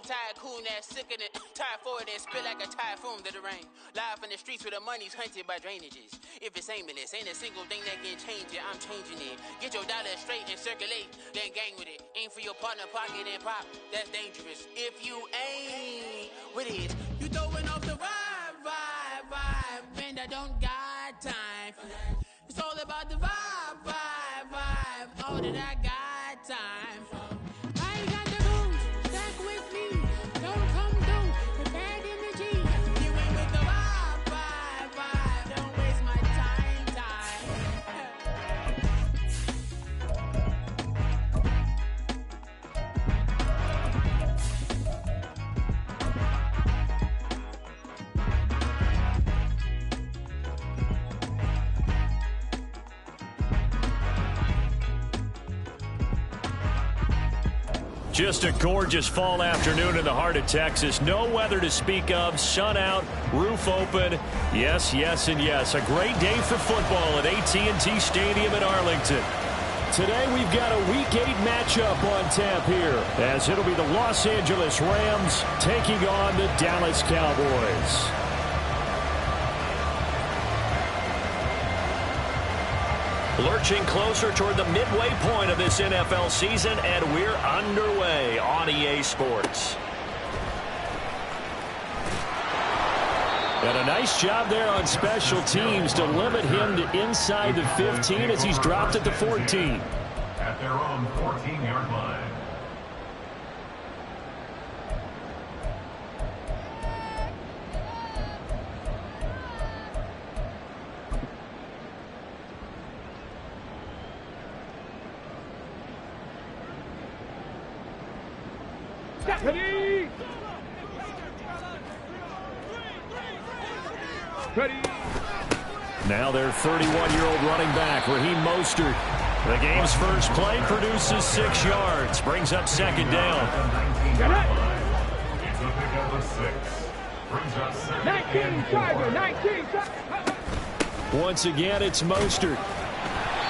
tycoon that's sicker than typhoid and spit like a typhoon to the rain. Live in the streets where the money's hunted by drainages. If it's aimless, ain't a single thing that can change it. I'm changing it. Get your dollar straight and circulate, then gang with it. Aim for your partner, pocket and pop. That's dangerous. If you ain't with it, you throwing off the vibe, and I don't got time for that. It's all about the vibe, all that I got time for. I ain't got the booze, stack with me. Don't come through with bad energy. You ain't with the vibe, don't waste my time. Just a gorgeous fall afternoon in the heart of Texas. No weather to speak of. Sun out, roof open. Yes, yes, and yes. A great day for football at AT&T Stadium in Arlington. Today we've got a Week 8 matchup on tap here, as it'll be the Los Angeles Rams taking on the Dallas Cowboys. Lurching closer toward the midway point of this NFL season, and we're underway on EA Sports. And a nice job there on special teams to limit him to inside the 15 as he's dropped at the 14. At their own 14-yard line. Ready. Now their 31-year-old running back, Raheem Mostert. The game's first play produces 6 yards, brings up second down. 19. Once again, it's Mostert.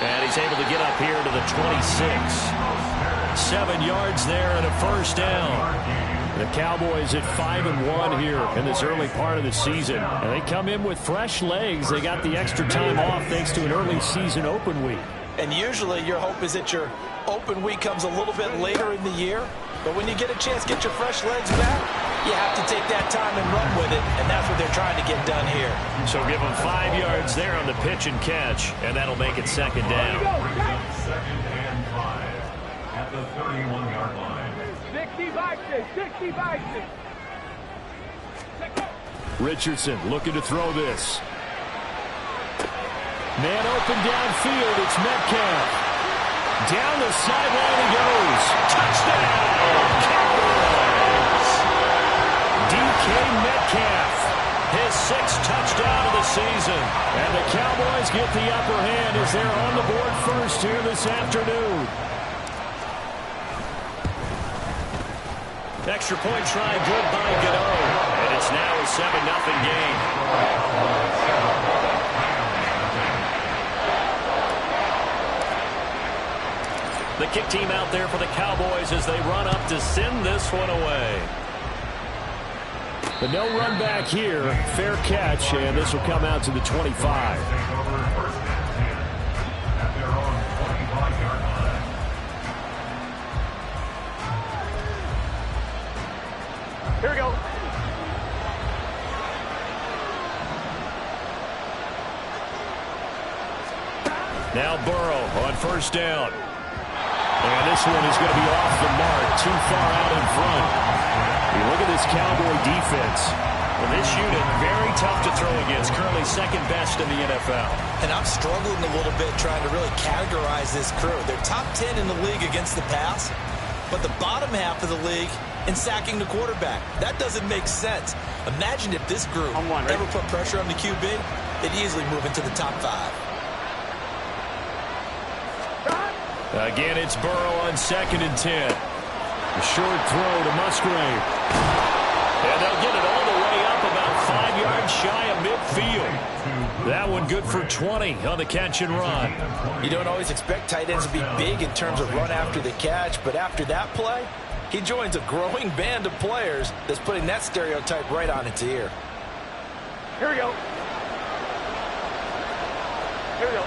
And he's able to get up here to the 26. 7 yards there and a first down. The Cowboys at 5-1 here in this early part of the season. And they come in with fresh legs. They got the extra time off thanks to an early season open week. And usually your hope is that your open week comes a little bit later in the year. But when you get a chance to get your fresh legs back, you have to take that time and run with it. And that's what they're trying to get done here. So give them 5 yards there on the pitch and catch. And that'll make it second down. Second and 5 at the 31-yard line. 65. Richardson looking to throw this. Man open downfield. It's Metcalf. Down the sideline he goes. Touchdown! Cowboys! DK Metcalf. His 6th touchdown of the season. And the Cowboys get the upper hand as they're on the board first here this afternoon. Extra point try, good by Godot. And it's now a 7-0 game. The kick team out there for the Cowboys as they run up to send this one away. But no run back here. Fair catch, and this will come out to the 25. Here we go. Now Burrow on first down. And this one is going to be off the mark, too far out in front. You look at this Cowboy defense. Well, this unit, very tough to throw against, currently second best in the NFL. And I'm struggling a little bit trying to really categorize this crew. They're top 10 in the league against the pass, but the bottom half of the league in sacking the quarterback. That doesn't make sense. Imagine if this group ever put pressure on the QB, they'd easily move into the top 5. Again, it's Burrow on 2nd and 10. A short throw to Musgrave. And they'll get it all the way up about 5 yards shy of midfield. That one good for 20 on the catch and run. You don't always expect tight ends to be big in terms of run after the catch, but after that play, He joins a growing band of players that's putting that stereotype right on its ear. Here we go. Here we go.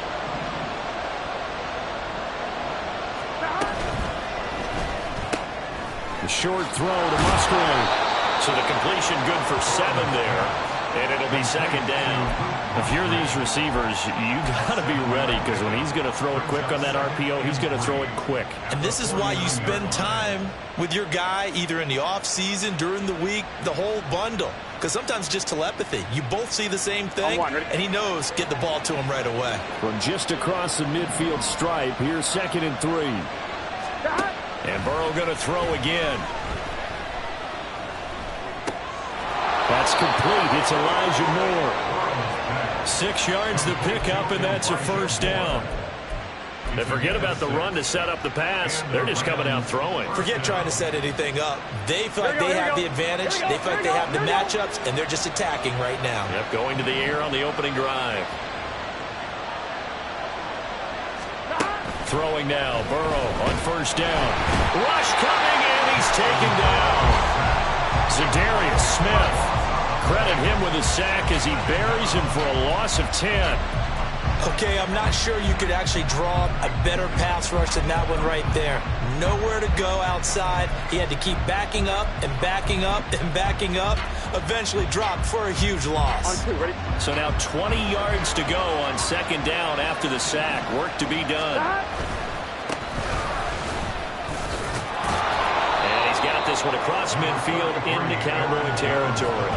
The short throw to Musgrave. So the completion good for 7 there. And it'll be second down. If you're these receivers, you got to be ready, because when he's going to throw it quick on that RPO, he's going to throw it quick. And this is why you spend time with your guy either in the offseason, during the week, the whole bundle. Because sometimes just telepathy. You both see the same thing, and he knows get the ball to him right away. From just across the midfield stripe, here's 2nd and 3. And Burrow going to throw again. That's complete. It's Elijah Moore. 6 yards the pickup, and that's a first down. They forget about the run to set up the pass. They're just coming out throwing. Forget trying to set anything up. They feel like they have the advantage. They feel like they have the matchups, and they're just attacking right now. Yep, going to the air on the opening drive. Throwing now, Burrow on first down. Rush coming, and he's taken down. Zadarius Smith. Credit him with a sack as he buries him for a loss of 10. Okay, I'm not sure you could actually draw a better pass rush than that one right there. Nowhere to go outside. He had to keep backing up and backing up and backing up. Eventually dropped for a huge loss. On 2, ready? So now 20 yards to go on second down after the sack. Work to be done. And he's got this one across midfield into Cowboy territory.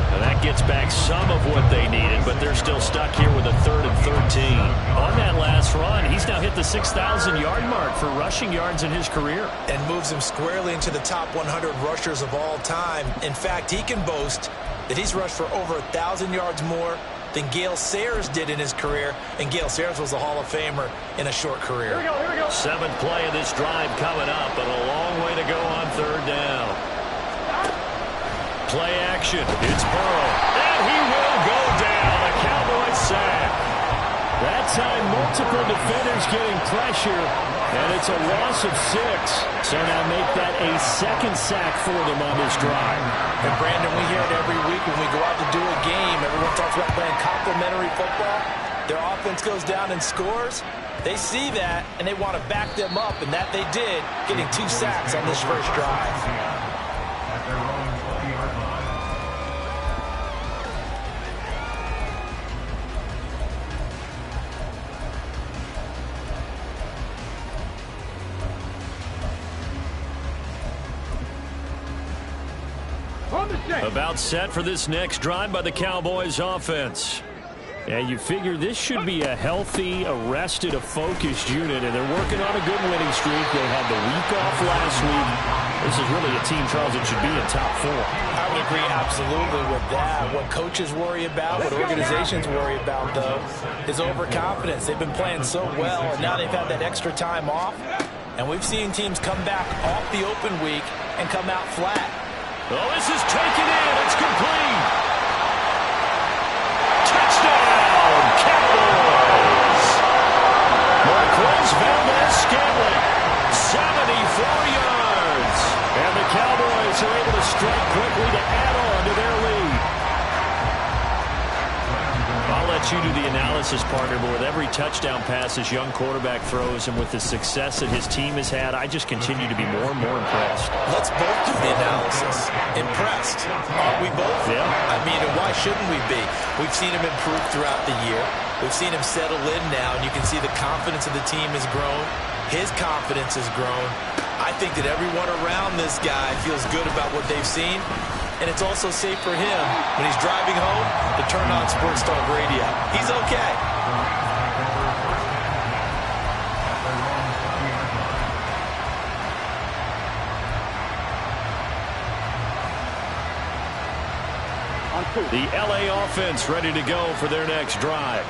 And that gets back some of what they needed, but they're still stuck here with a 3rd and 13. On that last run, he's now hit the 6,000-yard mark for rushing yards in his career. And moves him squarely into the top 100 rushers of all time. In fact, he can boast that he's rushed for over 1,000 yards more than Gale Sayers did in his career, and Gale Sayers was a Hall of Famer in a short career. Here we go. 7th play of this drive coming up, but a long way to go on 3rd down. Play action. It's Burrow. And he will go down. A Cowboy sack. That time, multiple defenders getting pressure, and it's a loss of 6. So now make that a 2nd sack for them on this drive. And Brandon, we hear it every week when we go out to do a game. Everyone talks about playing complementary football. Their offense goes down and scores. They see that, and they want to back them up, and that they did, getting 2 sacks on this first drive. At their own 20-yard line. About set for this next drive by the Cowboys offense. And you figure this should be a healthy, a rested, a focused unit, and they're working on a good winning streak. They had the week off last week. This is really a team, Charles, that should be in top 4. I would agree absolutely with that. What coaches worry about, what organizations worry about, though, is overconfidence. They've been playing so well, and now they've had that extra time off. And we've seen teams come back off the open week and come out flat. Oh, this is taken in. It's complete. Touchdown, Cowboys. Marquez Valdez-Scantling, 74 yards. And the Cowboys are able to strike quickly to add on to their lead. I'll let you do the analysis, partner, but with every touchdown pass this young quarterback throws and with the success that his team has had, I just continue to be more and more impressed. Let's both do the analysis. Impressed. Aren't we both? Yeah. I mean, and why shouldn't we be? We've seen him improve throughout the year. We've seen him settle in now, and you can see the confidence of the team has grown. His confidence has grown. I think that everyone around this guy feels good about what they've seen. And it's also safe for him when he's driving home to turn on Sports Talk Radio. He's okay. The LA offense ready to go for their next drive.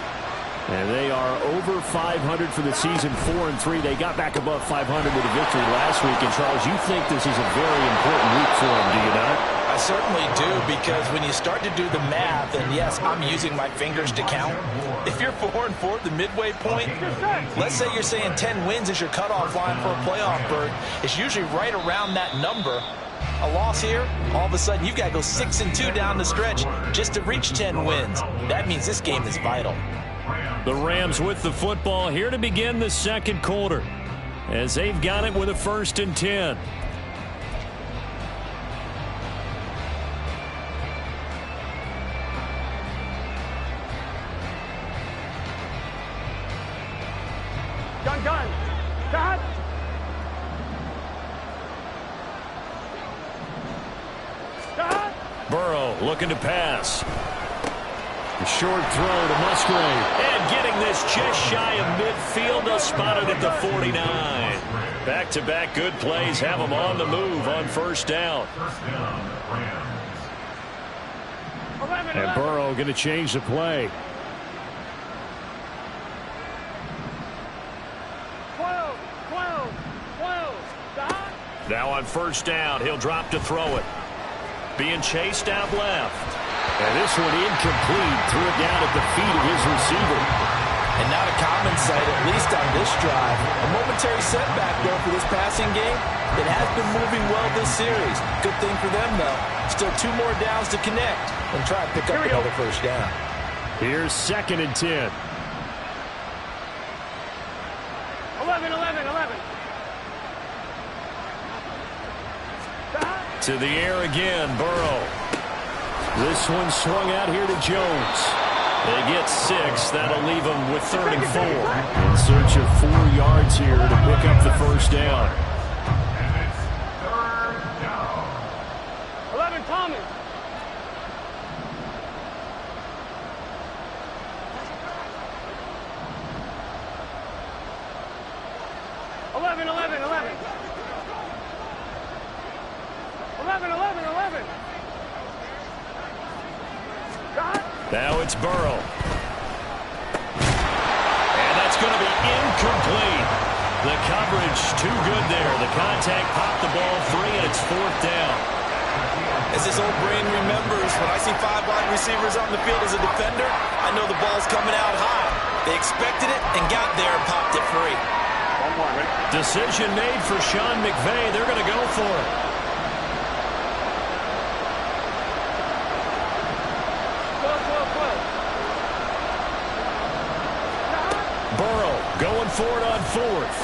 And they are over 500 for the season, 4-3. They got back above 500 with a victory last week. And, Charles, you think this is a very important week for them, do you not? I certainly do, because when you start to do the math, and yes, I'm using my fingers to count, if you're 4-4 at the midway point, let's say you're saying 10 wins is your cutoff line for a playoff berth, it's usually right around that number. A loss here, all of a sudden you've got to go 6-2 down the stretch just to reach 10 wins. That means this game is vital. The Rams with the football here to begin the second quarter, as they've got it with a 1st and 10. Gun. Shot. Shot. Burrow looking to pass. A short throw to Musgrave. And getting this just shy of midfield. They'll spot it at the 49. Back-to-back good plays have them on the move on 1st down. And Burrow going to change the play. 12. Shot. Now on 1st down, he'll drop to throw it. Being chased out left. And this one incomplete. Threw it down at the feet of his receiver. And not a common sight, at least on this drive. A momentary setback, though, for this passing game. It has been moving well this series. Good thing for them, though. Still 2 more downs to connect and try to pick up another 1st down. Here's 2nd and 10. 11. To the air again, Burrow. This one swung out here to Jones. They get 6. That'll leave them with 3rd and 4. In search of 4 yards here to pick up the 1st down. And it's 3rd down. 11. Thomas. Now it's Burrow. And that's going to be incomplete. The coverage too good there. The contact popped the ball free, and it's 4th down. As this old brain remembers, when I see 5 wide receivers on the field as a defender, I know the ball's coming out high. They expected it and got there and popped it free. Decision made for Sean McVay. They're going to go for it. Burrow going for it on 4th.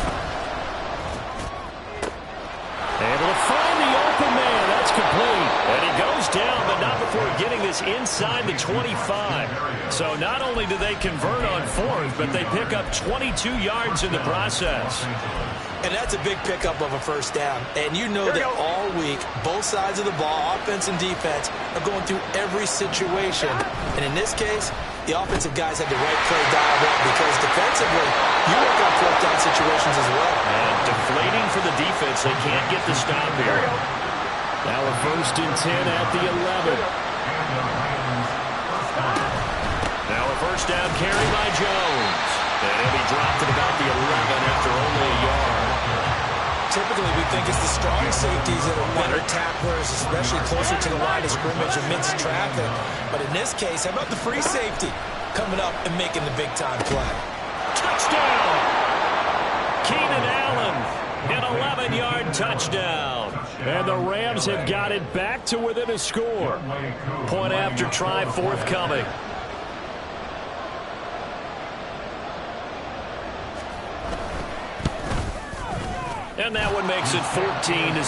Able to find the open man. That's complete. And he goes down, but not before getting this inside the 25. So not only do they convert on 4th, but they pick up 22 yards in the process. And that's a big pickup of a 1st down. And you know that all week, both sides of the ball, offense and defense, are going through every situation. And in this case, the offensive guys had the right play dialed up because defensively, you work on 4th down situations as well. And deflating for the defense. They can't get the stop here. Now a 1st and 10 at the 11. Now a 1st down carry by Jones. And he'll be dropped at about the 11 after only a yard. Typically, we think it's the strong safeties that are better tacklers, especially closer to the line of scrimmage amidst traffic. But in this case, how about the free safety coming up and making the big-time play? Touchdown! Keenan Allen, an 11-yard touchdown. And the Rams have got it back to within a score. Point after try forthcoming. And that one makes it 14-7. Next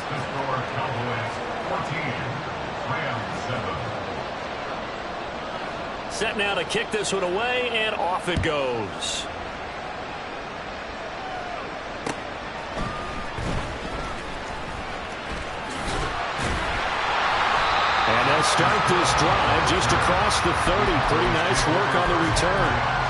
to score, Cowboys 14, Rams 7. Set now to kick this one away, and off it goes. And they'll start this drive just across the 30. Pretty nice work on the return.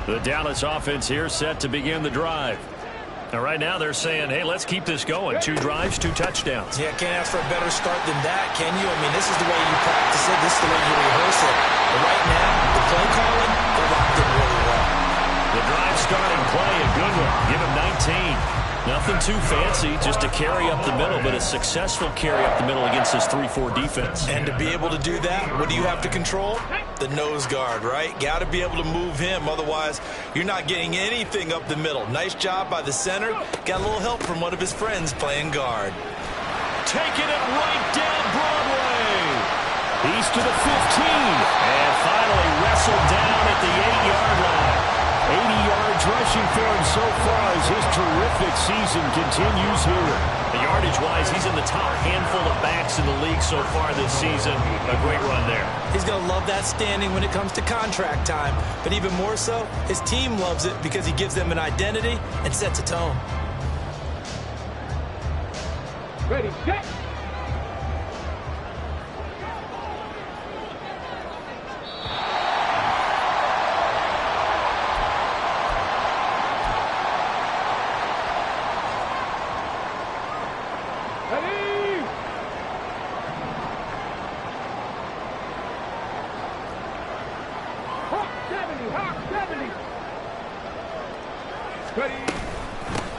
The Dallas offense here set to begin the drive. And right now they're saying, hey, let's keep this going. 2 drives, 2 touchdowns. Yeah, can't ask for a better start than that, can you? I mean, this is the way you practice it. This is the way you rehearse it. But right now, the play calling, they're locked in really well. The drive starting play, a good one. Give him 19. Nothing too fancy, just a carry up the middle, but a successful carry up the middle against this 3-4 defense. And to be able to do that, what do you have to control? The nose guard, right? Got to be able to move him. Otherwise, you're not getting anything up the middle. Nice job by the center. Got a little help from one of his friends playing guard. Taking it right down Broadway. He's to the 15. And finally wrestled down at the 8-yard line. 80 yards rushing for him so far as his terrific season continues here. The yardage-wise, he's in the top handful of backs in the league so far this season. A great run there. He's going to love that standing when it comes to contract time. But even more so, his team loves it because he gives them an identity and sets a tone. Ready, set.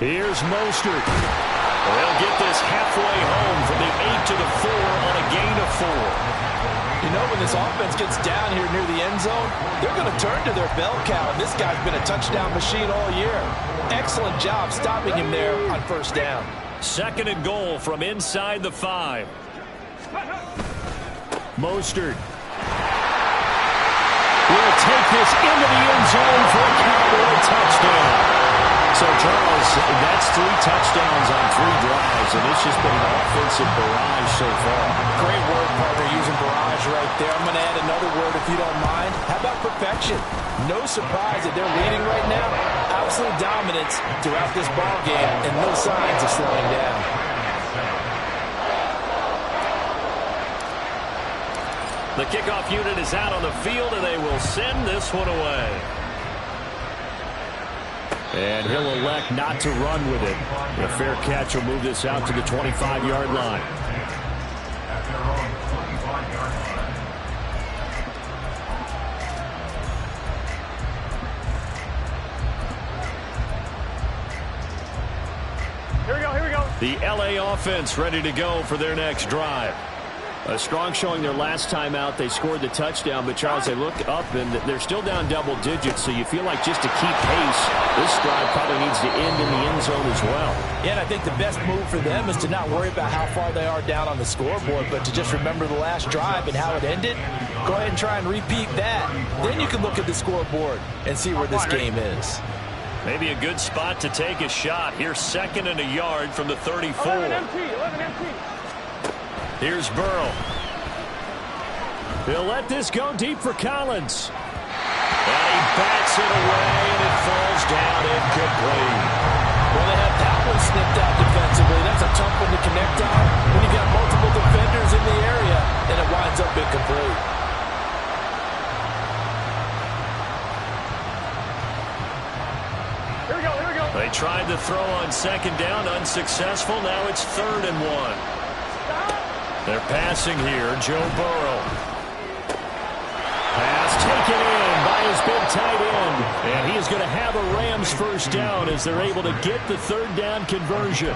Here's Mostert. They'll get this halfway home from the 8 to the 4 on a gain of 4. You know, when this offense gets down here near the end zone, they're going to turn to their bell cow. And this guy's been a touchdown machine all year. Excellent job stopping him there on first down. 2nd and goal from inside the 5. Mostert will take this into the end zone for a Cowboy touchdown. So, Charles, that's 3 touchdowns on 3 drives, and it's just been an offensive barrage so far. Great word, partner, using barrage right there. I'm going to add another word if you don't mind. How about perfection? No surprise that they're leading right now. Absolute dominance throughout this ball game, and no signs of slowing down. The kickoff unit is out on the field, and they will send this one away. And he'll elect not to run with it. A fair catch will move this out to the 25-yard line. Here we go, here we go. The LA offense ready to go for their next drive. A strong showing their last time out. They scored the touchdown, but Charles, they look up and they're still down double digits, so you feel like just to keep pace, this drive probably needs to end in the end zone as well. Yeah, and I think the best move for them is to not worry about how far they are down on the scoreboard, but to just remember the last drive and how it ended. Go ahead and try and repeat that. Then you can look at the scoreboard and see where this game is. Maybe a good spot to take a shot. Here's 2nd and a yard from the 34. 11 empty. Here's Burrow. He'll let this go deep for Collins. And he bats it away, and it falls down incomplete. Well, they have that one snipped out defensively. That's a tough one to connect on when you've got multiple defenders in the area, and it winds up incomplete. Here we go, here we go. They tried to throw on 2nd down, unsuccessful. Now it's 3rd and 1. They're passing here. Joe Burrow. Pass taken in by his big tight end. And he is going to have a Rams first down as they're able to get the 3rd down conversion.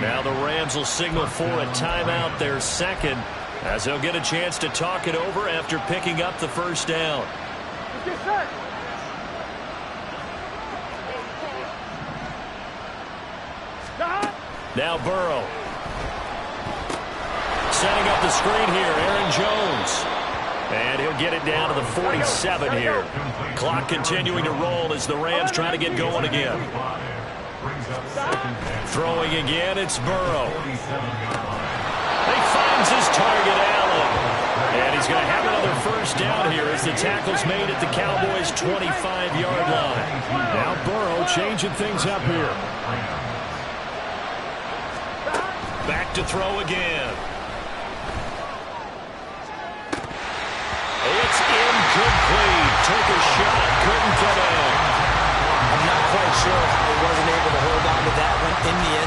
Now the Rams will signal for a timeout, their 2nd, as they'll get a chance to talk it over after picking up the first down. Get set. Now Burrow. Setting up the screen here, Aaron Jones. And he'll get it down to the 47 here. Clock continuing to roll as the Rams try to get going again. Throwing again, it's Burrow. He finds his target, Allen. And he's going to have another first down here as the tackle's made at the Cowboys' 25-yard line. Now Burrow changing things up here. Back to throw again. It's incomplete. Took a shot, couldn't get in. I'm not quite sure how he wasn't able to hold on to that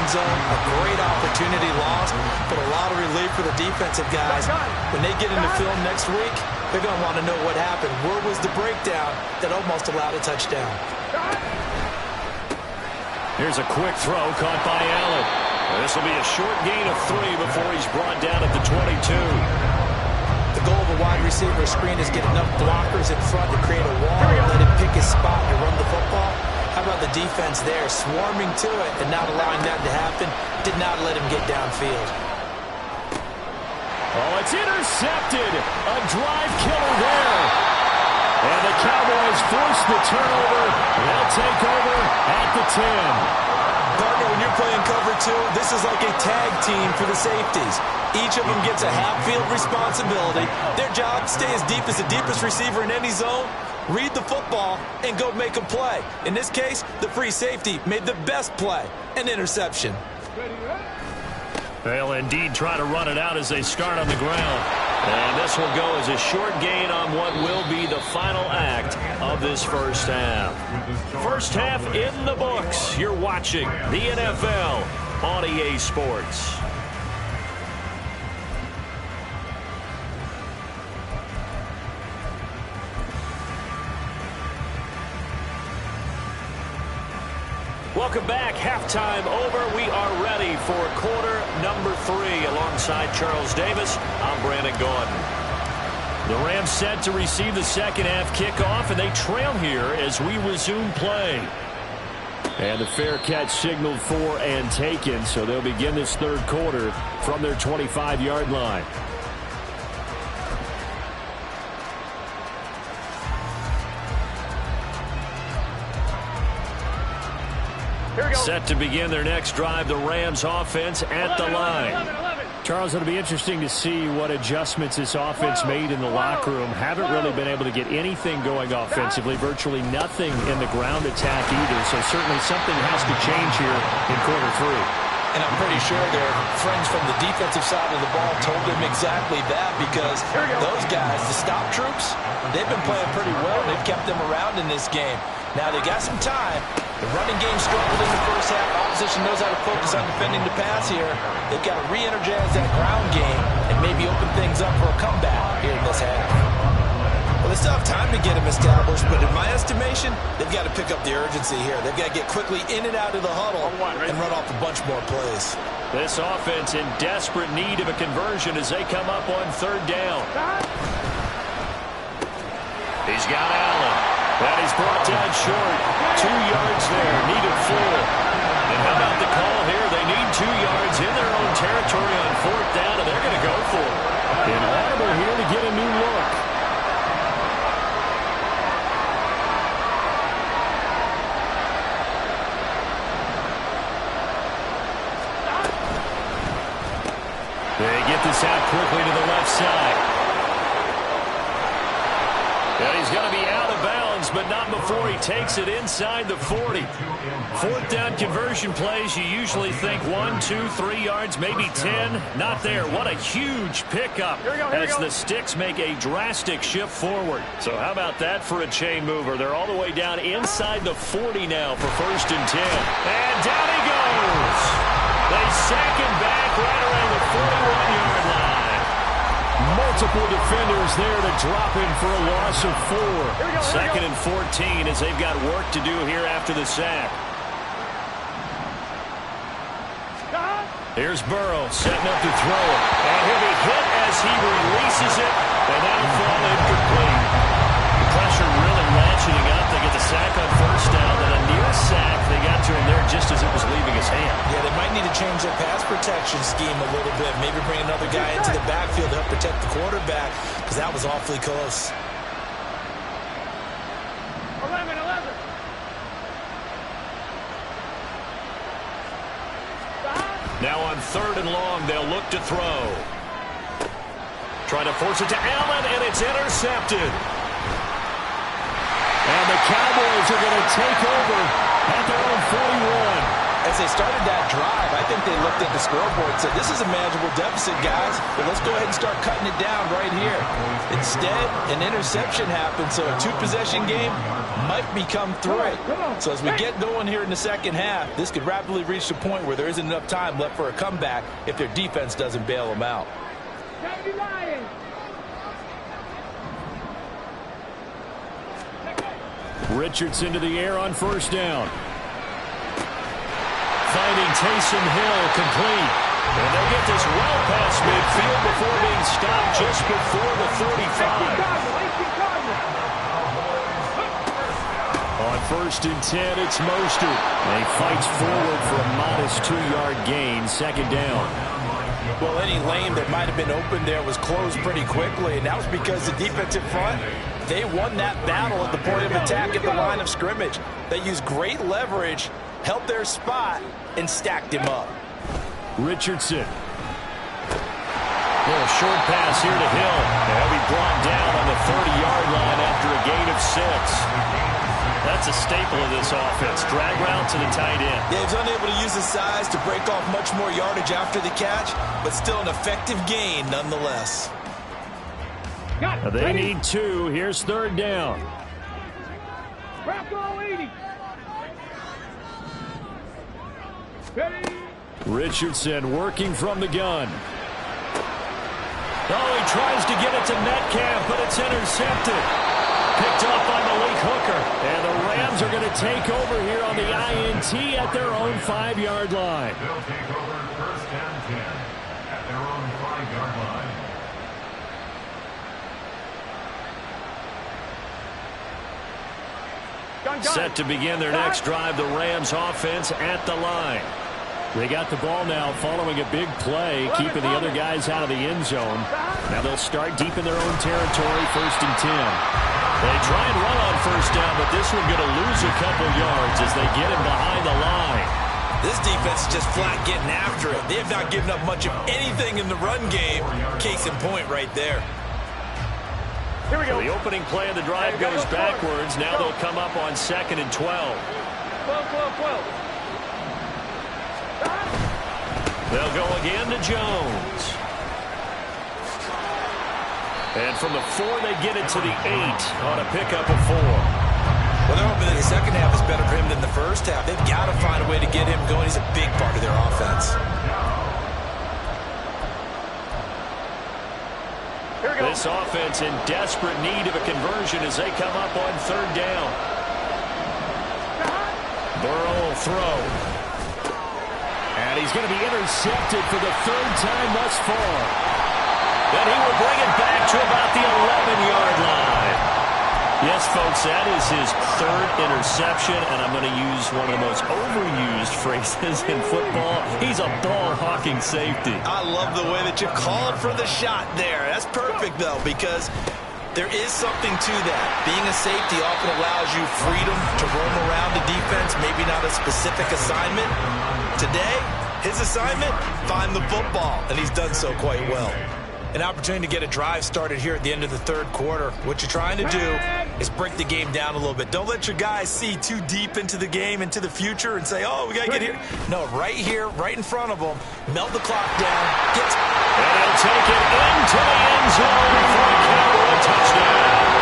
zone. A great opportunity lost, but a lot of relief for the defensive guys. When they get into film next week, they're going to want to know what happened. Where was the breakdown that almost allowed a touchdown? Here's a quick throw caught by Allen. This will be a short gain of 3 before he's brought down at the 22. The goal of a wide receiver screen is get enough blockers in front to create a wall and let him pick his spot to run the football. How about the defense there, swarming to it and not allowing that to happen? Did not let him get downfield. Oh, it's intercepted. A drive killer there. And the Cowboys force the turnover. They'll take over at the 10. Partner, when you're playing cover 2, this is like a tag team for the safeties. Each of them gets a half-field responsibility. Their job, stay as deep as the deepest receiver in any zone, read the football, and go make a play. In this case, the free safety made the best play, an interception. They'll indeed try to run it out as they start on the ground. And this will go as a short gain on what will be the final act of this first half. First half in the books. You're watching the NFL on EA Sports. Welcome back. Halftime over. We are ready for quarter number 3. Alongside Charles Davis, I'm Brandon Gordon. The Rams set to receive the second half kickoff, and they trail here as we resume play. And the fair catch signaled for and taken, so they'll begin this third quarter from their 25-yard line. Set to begin their next drive, the Rams offense at the line. Charles, it'll be interesting to see what adjustments this offense made in the locker room. Haven't really been able to get anything going offensively, virtually nothing in the ground attack either. So certainly something has to change here in quarter 3. And I'm pretty sure their friends from the defensive side of the ball told them exactly that, because those guys, the stop troops, they've been playing pretty well. They've kept them around in this game. Now they got some time. The running game struggled in the first half. Opposition knows how to focus on defending the pass here. They've got to re-energize that ground game and maybe open things up for a comeback here in this half. Well, they still have time to get them established, but in my estimation, they've got to pick up the urgency here. They've got to get quickly in and out of the huddle and run off a bunch more plays. This offense in desperate need of a conversion as they come up on third down. He's got Allen. That is brought down short. 2 yards there, needed 4. And how about the call here? They need 2 yards in their own territory on fourth down, and they're going to go for it. An audible here to get a new look. They get this out quickly to the left side. And he's going to be out of bounds, but not before he takes it inside the 40. Fourth down conversion plays, you usually think 1, 2, 3 yards, maybe 10. Not there. What a huge pickup as the Sticks make a drastic shift forward. So how about that for a chain mover? They're all the way down inside the 40 now for first and 10. And down he goes. They sack him back right around the 41-yard line. Multiple defenders there to drop him for a loss of 4. Second and 14 as they've got work to do here after the sack. Here's Burrow setting up to throw it. And he'll be hit as he releases it. And that'll fall incomplete. The pressure really ratcheting up. They get the sack on first down. And a near sack. They got to him there just as it was leaving his hand. Yeah, they might need to change their pass protection scheme a little bit. Maybe bring another guy into the backfield to help protect the quarterback, because that was awfully close. 11. Now on third and long, they'll look to throw. Trying to force it to Allen, and it's intercepted. And the Cowboys are going to take over at their own 41. As they started that drive, I think they looked at the scoreboard and said, this is a manageable deficit, guys, but let's go ahead and start cutting it down right here. Instead, an interception happened, so a two-possession game might become three. So as we get going here in the second half, this could rapidly reach the point where there isn't enough time left for a comeback if their defense doesn't bail them out. Richardson to the air on first down. Finding Taysom Hill complete. And they'll get this well past midfield before being stopped just before the 35. On first and 10, it's Mostert. And he fights forward for a modest 2-yard gain, second down. Well, any lane that might have been open there was closed pretty quickly, and that was because the defensive front, they won that battle at the point of attack at the line of scrimmage. They used great leverage, held their spot, and stacked him up. Richardson. Little short pass here to Hill. They'll be brought down on the 30-yard line after a gain of 6. That's a staple of this offense. Drag route to the tight end. Yeah, he's unable to use his size to break off much more yardage after the catch, but still an effective gain nonetheless. Now they need 2. Here's third down. Richardson working from the gun. Oh, he tries to get it to Metcalf, but it's intercepted. Picked up by Malik Hooker. And the Rams are going to take over here on the INT at their own 5-yard line. They'll take over first and 10 at their own 5-yard line. Set to begin their next drive, the Rams offense at the line. They got the ball now following a big play, keeping the other guys out of the end zone. Now they'll start deep in their own territory, first and 10. They try and run on first down, but this one going to lose a couple yards as they get him behind the line. This defense is just flat getting after it. They have not given up much of anything in the run game. Case in point right there. Here we go. The opening play of the drive goes backwards. Now they'll come up on second and 12. 12. They'll go again to Jones. And from the 4, they get it to the 8 on a pickup of 4. Well, they're hoping that the second half is better for him than the first half. They've got to find a way to get him going. He's a big part of their offense. This offense in desperate need of a conversion as they come up on third down. Burrow will throw. And he's going to be intercepted for the 3rd time thus far. Then he will bring it back to about the 11-yard line. Yes, folks, that is his 3rd interception, and I'm going to use one of the most overused phrases in football. He's a ball-hawking safety. I love the way that you called for the shot there. That's perfect, though, because there is something to that. Being a safety often allows you freedom to roam around the defense, maybe not a specific assignment. Today, his assignment, find the football, and he's done so quite well. An opportunity to get a drive started here at the end of the 3rd quarter. What you're trying to do is break the game down a little bit. Don't let your guys see too deep into the game, into the future, and say, oh, we got to get here. No, right here, right in front of them, melt the clock down. And he'll take it into the end zone for a Cowboy touchdown.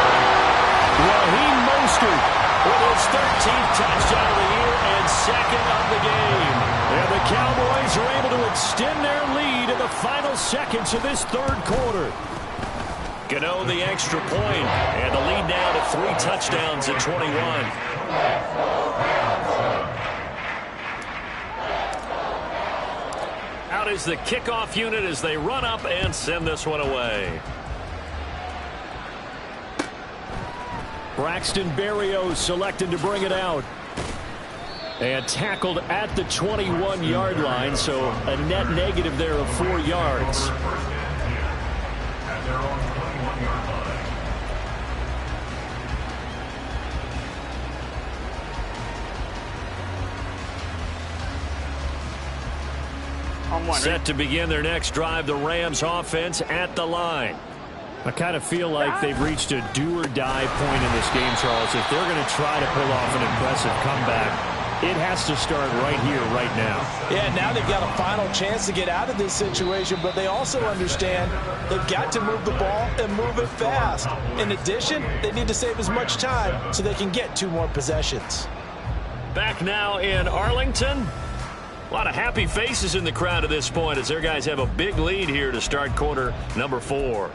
Raheem Mostert with his 13th touchdown of the year and 2nd of the game. And the Cowboys are able to extend their lead in the final seconds of this 3rd quarter. Gano the extra point, and the lead now to 3 touchdowns at 21. Out is the kickoff unit as they run up and send this one away. Braxton Berrios selected to bring it out. And tackled at the 21-yard line, so a net negative there of 4 yards. Set to begin their next drive, the Rams offense at the line. I kind of feel like they've reached a do-or-die point in this game, Charles. If they're going to try to pull off an impressive comeback, It has to start right here, right now. Yeah, now they've got a final chance to get out of this situation, but they also understand they've got to move the ball and move it fast. In addition, they need to save as much time so they can get 2 more possessions. Back now in Arlington. A lot of happy faces in the crowd at this point as their guys have a big lead here to start quarter number 4.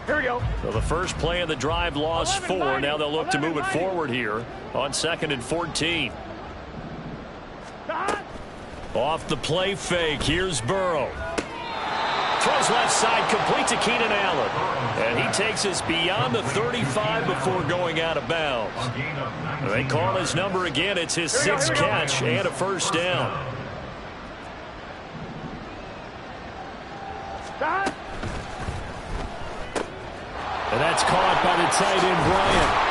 Here we go. So the first play of the drive lost 4. Now they'll look to move it forward here on 2nd and 14. Off the play fake. Here's Burrow. Throws left side, complete to Keenan Allen. And he takes us beyond the 35 before going out of bounds. They call his number again. It's his 6th catch and a first down. And that's caught by the tight end, Bryant.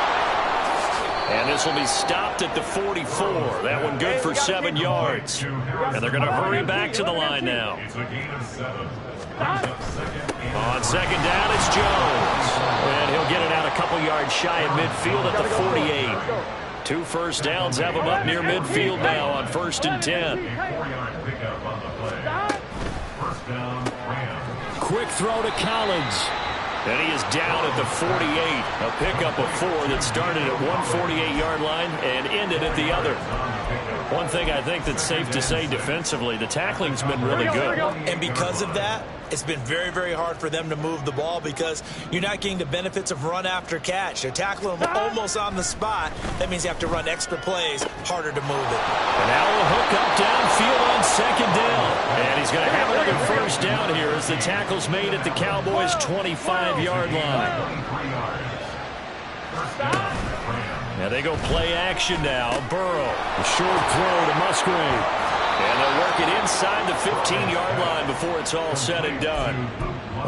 And this will be stopped at the 44. That one good for 7 yards. And they're going to hurry back to the line now. On 2nd down, it's Jones. And he'll get it out a couple yards shy of midfield at the 48. 2 first downs have him up near midfield now on 1st and 10. Quick throw to Collins. And he is down at the 48. A pickup of 4 that started at one 48-yard line and ended at the other. One thing I think that's safe to say defensively, the tackling's been really good. And because of that, it's been very, very hard for them to move the ball because you're not getting the benefits of run after catch. They're tackling them almost on the spot. That means you have to run extra plays, harder to move it. And now we'll hook up downfield on 2nd down. And he's going to have another first down here as the tackle's made at the Cowboys' 25-yard line. Now they go play action now. Burrow, a short throw to Musgrave. And they'll work it inside the 15-yard line before it's all said and done.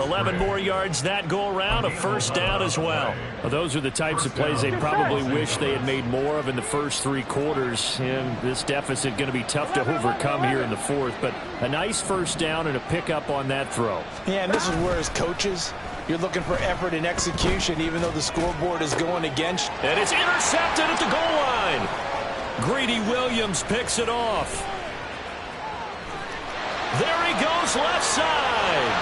11 more yards that go around, a first down as well. Well, those are the types of plays they probably wish they had made more of in the first 3 quarters. And this deficit going to be tough to overcome here in the 4th. But a nice first down and a pickup on that throw. Yeah, and this is where as coaches, you're looking for effort and execution even though the scoreboard is going against you. And it's intercepted at the goal line. Greedy Williams picks it off. There he goes left side.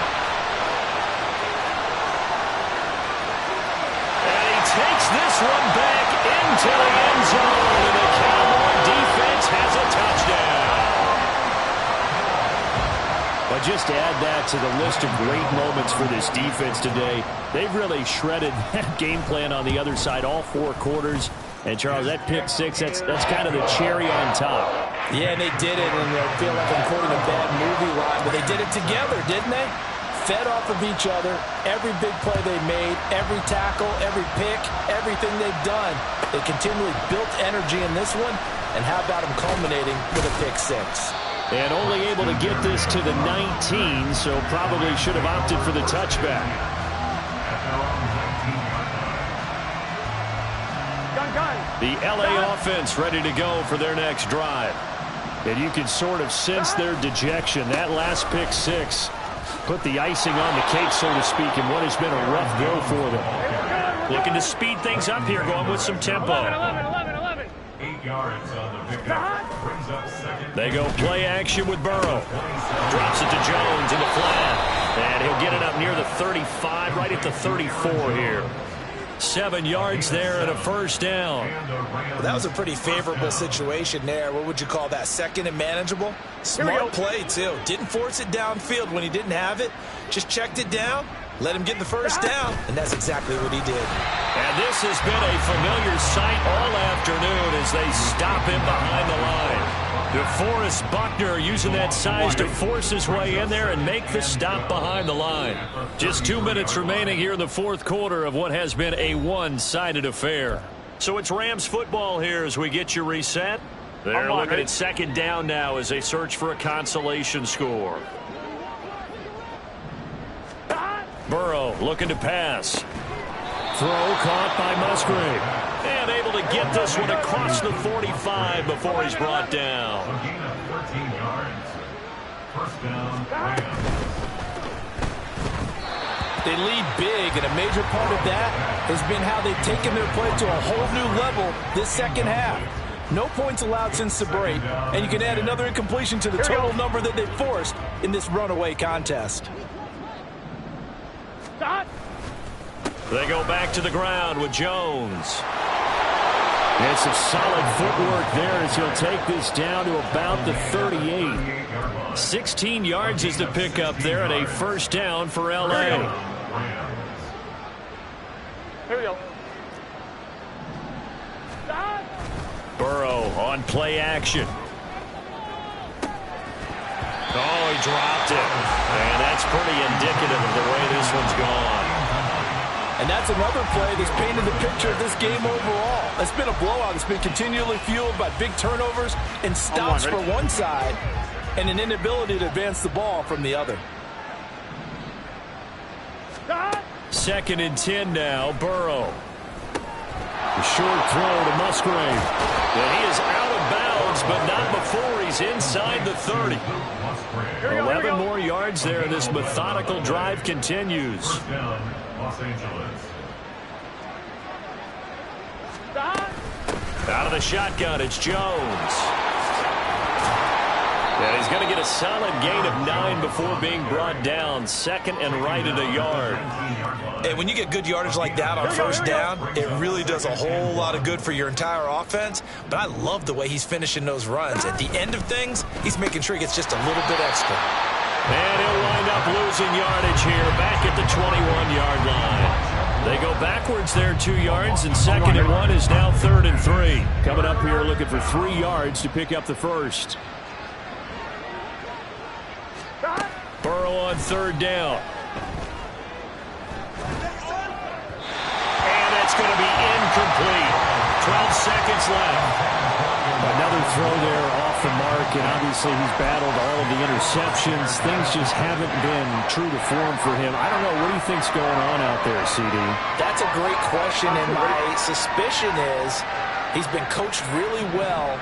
And he takes this one back into the end zone. And the Cowboy defense has a touchdown. But just to add that to the list of great moments for this defense today, they've really shredded that game plan on the other side all 4 quarters. And, Charles, that pick 6, that's kind of the cherry on top. Yeah, and they did it, and I feel like I'm quoting a bad movie line, but they did it together, didn't they? Fed off of each other, every big play they made, every tackle, every pick, everything they've done. They continually built energy in this one, and how about them culminating with a pick 6? And only able to get this to the 19, so probably should have opted for the touchback. The LA offense ready to go for their next drive. And you can sort of sense their dejection. That last pick 6 put the icing on the cake, so to speak, in what has been a rough go for them. Looking to speed things up here, going with some tempo. 8 yards on the pickup. Brings up 2nd. They go play action with Burrow. Drops it to Jones in the flat. And he'll get it up near the 35, right at the 34 here. 7 yards there and a first down. Well, that was a pretty favorable situation there. What would you call that? 2nd and manageable? Smart play, too. Didn't force it downfield when he didn't have it. Just checked it down, let him get the first down, and that's exactly what he did. And this has been a familiar sight all afternoon as they stop him behind the line. DeForest Buckner using that size to force his way in there and make the stop behind the line. Just 2 minutes remaining here in the 4th quarter of what has been a one-sided affair. So it's Rams football here as we get you reset. They're looking at 2nd down now as they search for a consolation score. Burrow looking to pass. Throw caught by Musgrave. And able to get this one across the 45 before he's brought down. A gain of 13 yards. First down, Rams. They lead big, and a major part of that has been how they've taken their play to a whole new level this second half. No points allowed since the break, and you can add another incompletion to the total number that they forced in this runaway contest. They go back to the ground with Jones. And some solid footwork there as he'll take this down to about the 38. 16 yards is the pickup there and a first down for L.A. Here we go. Burrow on play action. Oh, he dropped it. And that's pretty indicative of the way this one's gone. And that's another play that's painted the picture of this game overall. It's been a blowout. It's been continually fueled by big turnovers and stops for one side and an inability to advance the ball from the other. 2nd and 10 now, Burrow. A short throw to Musgrave. And he is out of bounds, but not before he's inside the 30. 11 more yards there. This methodical drive continues. First down, Los Angeles. Out of the shotgun, it's Jones. And he's going to get a solid gain of 9 before being brought down. 2nd and right at a yard. And when you get good yardage like that on first down, it really does a whole lot of good for your entire offense. But I love the way he's finishing those runs. At the end of things, he's making sure he gets just a little bit extra. And he'll wind up losing yardage here back at the 21-yard line. They go backwards there 2 yards, and 2nd and 1 is now 3rd and 3. Coming up here looking for 3 yards to pick up the first. Burrow on 3rd down. And that's going to be incomplete. 12 seconds left. Another throw there off the mark, and obviously he's battled all of the interceptions. Things just haven't been true to form for him. I don't know. What do you think's going on out there, CD? That's a great question, and my suspicion is he's been coached really well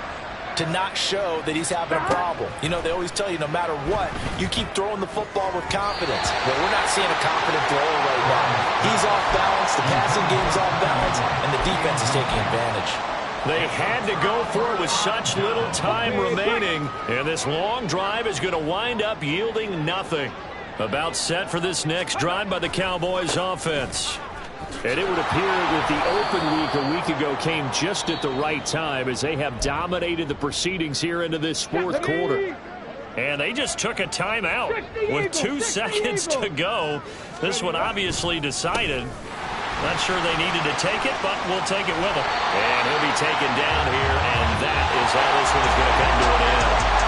to not show that he's having a problem. You know, they always tell you no matter what, you keep throwing the football with confidence. But we're not seeing a confident thrower right now. He's off balance, the passing game's off balance, and the defense is taking advantage. They had to go for it with such little time remaining, and this long drive is going to wind up yielding nothing. About set for this next drive by the Cowboys offense. And it would appear that the open week a week ago came just at the right time as they have dominated the proceedings here into this 4th quarter. And they just took a timeout with 2 seconds to go. This one obviously decided. Not sure they needed to take it, but we'll take it with them. And he'll be taken down here, and that is how this one is going to come to an end.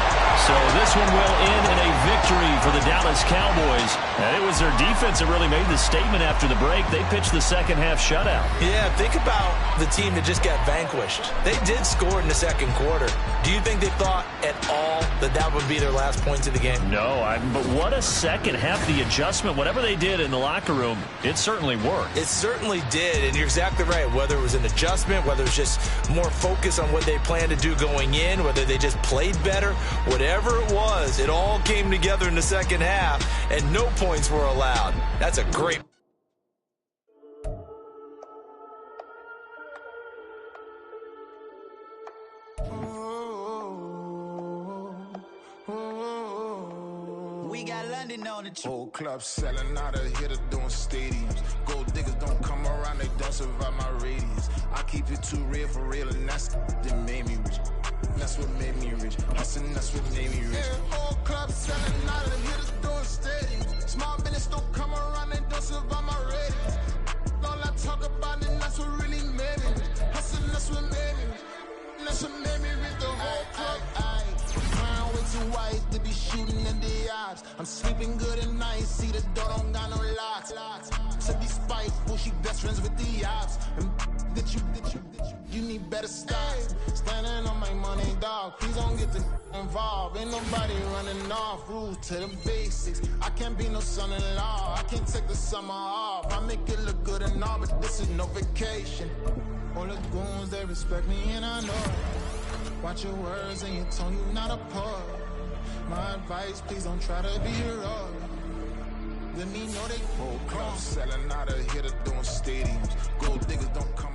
So this one will end in a victory for the Dallas Cowboys. And it was their defense that really made the statement after the break. They pitched the second half shutout. Yeah, think about the team that just got vanquished. They did score in the 2nd quarter. Do you think they thought at all that that would be their last points of the game? No, but what a second half. The adjustment, whatever they did in the locker room, it certainly worked. It certainly did, and you're exactly right. Whether it was an adjustment, whether it was just more focus on what they planned to do going in, whether they just played better, whatever it was, it all came together in the second half, and no points were allowed. That's a great. We got London on the whole club selling out of hitter doing stadiums. Gold diggers don't come around, they don't survive my radius. I keep it too real for real, and that's that made me rich. That's what made me rich. Hustling, that's what made me rich. Yeah, whole club selling out of hitters doing stadiums. Small business don't come around, they don't survive my radius. All I talk about it, that's what really made me rich. Hustling, that's what made me rich. That's what made me rich. The whole club, I'm way too wise to be shooting in the eyes. I'm sleeping good at night, see the door don't got no locks. To be spiteful, she best friends with the ops. And you need better stop. Standing on my money, dog. Please don't get the involved. Ain't nobody running off. Rules to the basics. I can't be no son-in-law. I can't take the summer off. I make it look good and all, but this is no vacation. All the goons, they respect me and I know it. Watch your words and your tone, you not a poet. My advice, please don't try to be heroic. Let me know they selling out a hitter doing stadiums. Gold diggers don't come